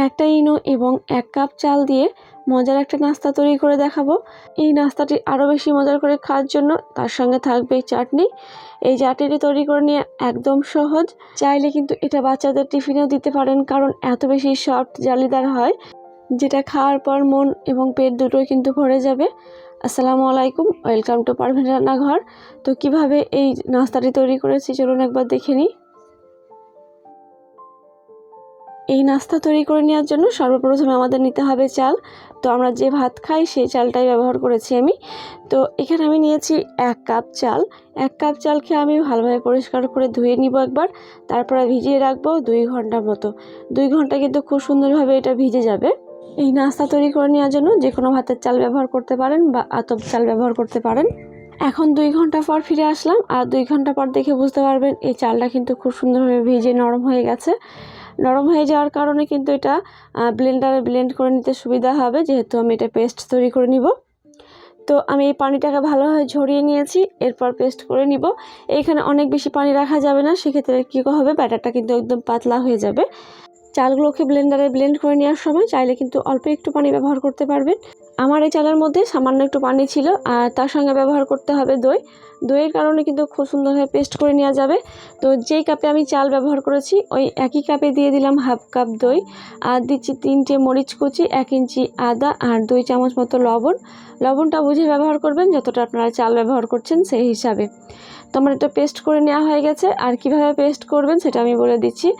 একটা ইনো এবং 1 কাপ চাল দিয়ে মজার একটা নাস্তা তৈরি করে দেখাবো। এই নাস্তাটি আরও বেশি মজার করে খাওয়ার জন্য তার সঙ্গে থাকবে চাটনি। এই চাটনিটি তৈরি করে নিয়ে একদম সহজ। চাইলে কিন্তু এটা বাচ্চাদের টিফিনেও দিতে পারেন, কারণ এত বেশি সফট জালিদার হয়, যেটা খাওয়ার পর মন এবং পেট দুটোই কিন্তু ভরে যাবে। আসসালামু আলাইকুম, ওয়েলকাম টু পারভীন রান্নাঘর। তো কিভাবে এই নাস্তাটি তৈরি করেছি চলুন একবার দেখে নিই। এই নাস্তা তৈরি করে নেওয়ার জন্য সর্বপ্রথমে আমাদের নিতে হবে চাল। তো আমরা যে ভাত খাই সেই চালটাই ব্যবহার করেছি আমি। তো এখানে আমি নিয়েছি 1 কাপ চাল। 1 কাপ চালকে আমি ভালোভাবে পরিষ্কার করে ধুয়ে নিব একবার, তারপরে ভিজিয়ে রাখবো 2 ঘন্টার মতো। 2 ঘন্টা কিন্তু খুব সুন্দরভাবে এটা ভিজে যাবে। এই নাস্তা তৈরি করে নেওয়ার জন্য যে কোনো ভাতের চাল ব্যবহার করতে পারেন বা আতপ চাল ব্যবহার করতে পারেন। এখন 2 ঘন্টা পর ফিরে আসলাম, আর 2 ঘন্টা পর দেখে বুঝতে পারবেন এই চালটা কিন্তু খুব সুন্দরভাবে ভিজে নরম হয়ে গেছে। নরম হয়ে যাওয়ার কারণে কিন্তু এটা ব্লেন্ডারে ব্লেন্ড করে নিতে সুবিধা হবে, যেহেতু আমি এটা পেস্ট তৈরি করে নিব। তো আমি এই পানিটাকে ভালোভাবে ঝরিয়ে নিয়েছি, এরপর পেস্ট করে নিব। এইখানে অনেক বেশি পানি রাখা যাবে না, সেক্ষেত্রে কী হবে, ব্যাটারটা কিন্তু একদম পাতলা হয়ে যাবে। চালগুলোকে ব্লেন্ডারে ব্লেন্ড করে নেওয়ার সময় চাইলে কিন্তু অল্প একটু পানি ব্যবহার করতে পারবেন। আমার এই চালের মধ্যে সামান্য একটু পানি ছিল, আর তার সঙ্গে ব্যবহার করতে হবে দই। দইয়ের কারণে কিন্তু খুব সুন্দরভাবে পেস্ট করে নেওয়া যাবে। তো যেই কাপে আমি চাল ব্যবহার করেছি ওই একই কাপে দিয়ে দিলাম 1/2 কাপ দই, আর দিচ্ছি 3টে মরিচ কুচি, 1 ইঞ্চি আদা, আর 2 চামচ মতো লবণ। লবণটা বুঝে ব্যবহার করবেন, যতটা আপনারা চাল ব্যবহার করছেন সেই হিসাবে। তো আমার এটা পেস্ট করে নেওয়া হয়ে গেছে। আর কিভাবে পেস্ট করবেন সেটা আমি বলে দিচ্ছি।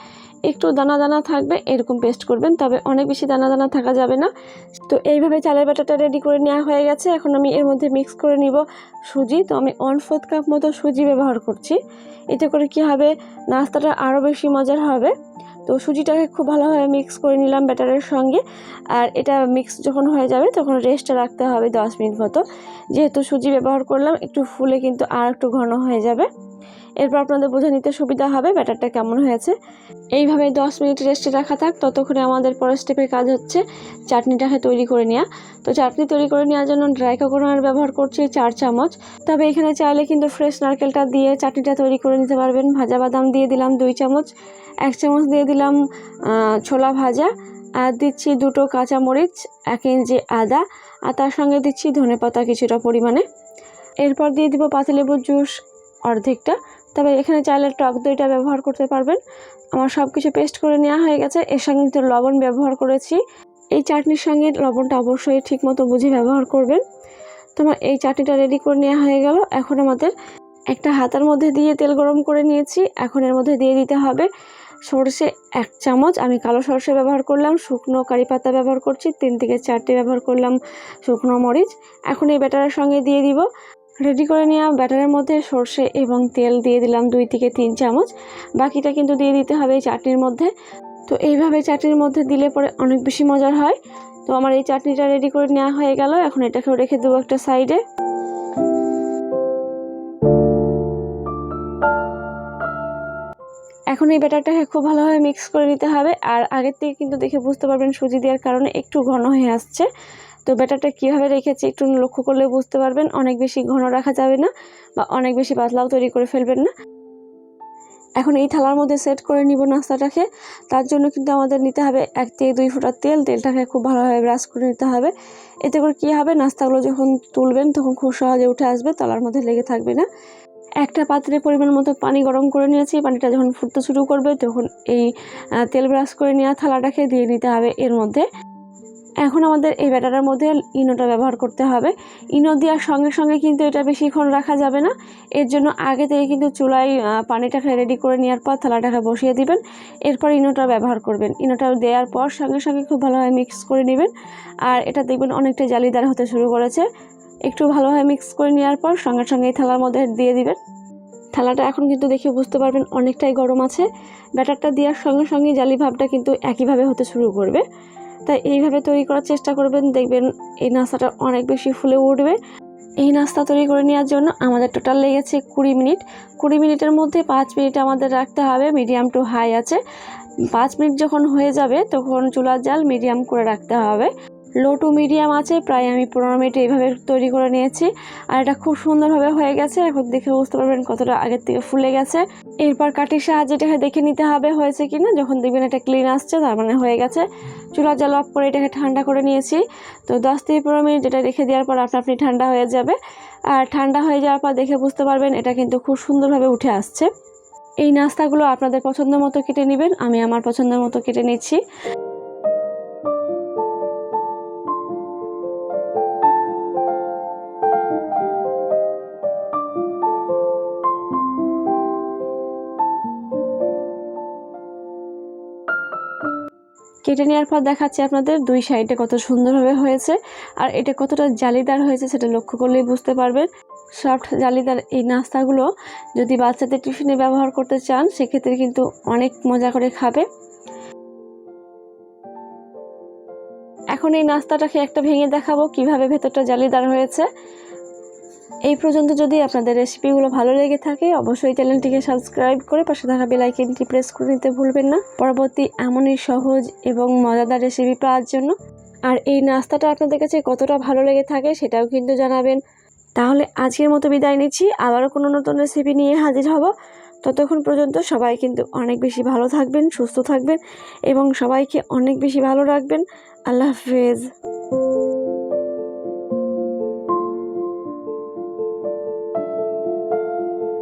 একটু দানা দানা থাকবে এরকম পেস্ট করবেন, তবে অনেক বেশি দানা দানা থাকা যাবে না। তো এইভাবে চালের ব্যাটারটা রেডি করে নেওয়া হয়ে গেছে। এখন আমি এর মধ্যে মিক্স করে নিব সুজি। তো আমি 1/4 কাপ মতো সুজি ব্যবহার করছি। এতে করে কি হবে, নাস্তাটা আরও বেশি মজার হবে। তো সুজিটাকে খুব ভালোভাবে মিক্স করে নিলাম ব্যাটারের সঙ্গে। আর এটা মিক্স যখন হয়ে যাবে তখন রেস্টে রাখতে হবে 10 মিনিট মতো। যেহেতু সুজি ব্যবহার করলাম, একটু ফুলে কিন্তু আর একটু ঘন হয়ে যাবে। এরপর আপনাদের বোঝা নিতে সুবিধা হবে ব্যাটারটা কেমন হয়েছে। এইভাবে 10 মিনিট রেস্টে রাখা থাক। ততক্ষণে আমাদের পরের স্টেপের কাজ হচ্ছে চাটনিটাকে তৈরি করে নেওয়া। তো চাটনি তৈরি করে নেওয়ার জন্য ড্রাই কোকোনাট ব্যবহার করছি 4 চামচ। তবে এখানে চাইলে কিন্তু ফ্রেশ নারকেলটা দিয়ে চাটনিটা তৈরি করে নিতে পারবেন। ভাজা বাদাম দিয়ে দিলাম 2 চামচ, 1 চামচ দিয়ে দিলাম ছোলা ভাজা, আর দিচ্ছি 2টো কাঁচামরিচ, 1 ইঞ্চি আদা, আর তার সঙ্গে দিচ্ছি ধনেপাতা কিছুটা পরিমাণে। এরপর দিয়ে দিব পাতিলেবুর জুস অর্ধেকটা। তবে এখানে চাইলে টক দইটা ব্যবহার করতে পারবেন। আমার সব কিছু পেস্ট করে নেওয়া হয়ে গেছে। এর সঙ্গে কিন্তু লবণ ব্যবহার করেছি। এই চাটনির সঙ্গে লবণটা অবশ্যই ঠিক মতো বুঝে ব্যবহার করবেন। তোমার এই চাটনিটা রেডি করে নেওয়া হয়ে গেল। এখন আমাদের একটা হাতার মধ্যে দিয়ে তেল গরম করে নিয়েছি। এখন এর মধ্যে দিয়ে দিতে হবে সরষে 1 চামচ। আমি কালো সরষে ব্যবহার করলাম, শুকনো কারি পাতা ব্যবহার করছি 3 থেকে 4টে ব্যবহার করলাম শুকনো মরিচ। এখন এই ব্যাটারের সঙ্গে দিয়ে দিব রেডি করে নেওয়া ব্যাটারের মধ্যে সরষে এবং তেল দিয়ে দিলাম 2 থেকে 3 চামচ। বাকিটা কিন্তু দিয়ে দিতে হবে এই চাটনির মধ্যে। তো এইভাবে চাটনির মধ্যে দিলে পরে অনেক বেশি মজার হয়। তো আমার এই চাটনিটা রেডি করে নেওয়া হয়ে গেল। এখন এটাকেও রেখে দেবো একটা সাইডে। এখন এই ব্যাটারটাকে খুব ভালোভাবে মিক্স করে নিতে হবে। আর আগের থেকে কিন্তু দেখে বুঝতে পারবেন সুজি দেওয়ার কারণে একটু ঘন হয়ে আসছে। তো ব্যাটারটা কীভাবে রেখেছি একটু লক্ষ্য করলে বুঝতে পারবেন। অনেক বেশি ঘন রাখা যাবে না, বা অনেক বেশি পাতলাও তৈরি করে ফেলবেন না। এখন এই থালার মধ্যে সেট করে নিব নাস্তাটাকে। তার জন্য কিন্তু আমাদের নিতে হবে 1 থেকে 2 ফোঁটা তেল। তেলটাকে খুব ভালোভাবে ব্রাশ করে নিতে হবে। এতে করে কী হবে, নাস্তাগুলো যখন তুলবেন তখন খুব সহজে উঠে আসবে, তলার মধ্যে লেগে থাকবে না। একটা পাত্রে পরিমাণ মতো পানি গরম করে নিয়েছি। পানিটা যখন ফুটতে শুরু করবে তখন এই তেল ব্রাশ করে নেওয়া থালাটাকে দিয়ে নিতে হবে এর মধ্যে। এখন আমাদের এই ব্যাটারের মধ্যে ইনোটা ব্যবহার করতে হবে। ইনো দেওয়ার সঙ্গে সঙ্গে কিন্তু এটা বেশিক্ষণ রাখা যাবে না। এর জন্য আগে থেকে কিন্তু চুলায় পানিটাকে রেডি করে নেওয়ার পর থালাটাকে বসিয়ে দিবেন। এরপর ইনোটা ব্যবহার করবেন। ইনোটা দেওয়ার পর সঙ্গে সঙ্গে খুব ভালোভাবে মিক্স করে নেবেন। আর এটা দেখবেন অনেকটা জালিদার হতে শুরু করেছে। একটু ভালোভাবে মিক্স করে নেওয়ার পর সঙ্গে সঙ্গে এই থালার মধ্যে দিয়ে দিবেন। থালাটা এখন কিন্তু দেখে বুঝতে পারবেন অনেকটাই গরম আছে। ব্যাটারটা দেওয়ার সঙ্গে সঙ্গে জালি ভাবটা কিন্তু একইভাবে হতে শুরু করবে। তাই এইভাবে তৈরি করার চেষ্টা করবেন, দেখবেন এই নাস্তাটা অনেক বেশি ফুলে উঠবে। এই নাস্তা তৈরি করে নেওয়ার জন্য আমাদের টোটাল লেগেছে 20 মিনিট। 20 মিনিটের মধ্যে 5 মিনিট আমাদের রাখতে হবে মিডিয়াম টু হাই আছে। 5 মিনিট যখন হয়ে যাবে তখন চুলার জাল মিডিয়াম করে রাখতে হবে। লো টু মিডিয়াম আছে প্রায় আমি 15 মিনিট এইভাবে তৈরি করে নিয়েছি। আর এটা খুব সুন্দরভাবে হয়ে গেছে। এখন দেখে বুঝতে পারবেন কতটা আগের থেকে ফুলে গেছে। এরপর কাঠির সাহায্যে এটাকে দেখে নিতে হবে হয়েছে কিনা। যখন দেখবেন এটা ক্লিন আসছে তার মানে হয়ে গেছে। চুলার জাল অফ করে এটাকে ঠান্ডা করে নিয়েছি। তো 10 থেকে 15 মিনিট এটা রেখে দেওয়ার পর আপনি ঠান্ডা হয়ে যাবে। আর ঠান্ডা হয়ে যাওয়ার পর দেখে বুঝতে পারবেন এটা কিন্তু খুব সুন্দরভাবে উঠে আসছে। এই নাস্তাগুলো আপনাদের পছন্দ মতো কেটে নেবেন। আমি আমার পছন্দের মতো কেটে নিচ্ছি। কেটে নেওয়ার পর দেখাচ্ছি আপনাদের দুই সাইডে কত সুন্দরভাবে হয়েছে। আর এটা কতটা জালিদার হয়েছে সেটা লক্ষ্য করলেই বুঝতে পারবেন। সফট জালিদার এই নাস্তাগুলো যদি বাচ্চাদের টিফিনে ব্যবহার করতে চান সেক্ষেত্রে কিন্তু অনেক মজা করে খাবে। এখন এই নাস্তাটাকে একটা ভেঙে দেখাবো কিভাবে ভেতরটা জালিদার হয়েছে। এই পর্যন্ত যদি আপনাদের রেসিপিগুলো ভালো লেগে থাকে অবশ্যই চ্যানেলটিকে সাবস্ক্রাইব করে পাশে থাকা বেল আইকনটি প্রেস করে নিতে ভুলবেন না পরবর্তী এমনই সহজ এবং মজাদার রেসিপি পাওয়ার জন্য। আর এই নাস্তাটা আপনাদের কাছে কতটা ভালো লেগে থাকে সেটাও কিন্তু জানাবেন। তাহলে আজকের মতো বিদায় নিচ্ছি। আবারও কোনো নতুন রেসিপি নিয়ে হাজির হব। ততক্ষণ পর্যন্ত সবাই কিন্তু অনেক বেশি ভালো থাকবেন, সুস্থ থাকবেন এবং সবাইকে অনেক বেশি ভালো রাখবেন। আল্লাহ হাফেজ।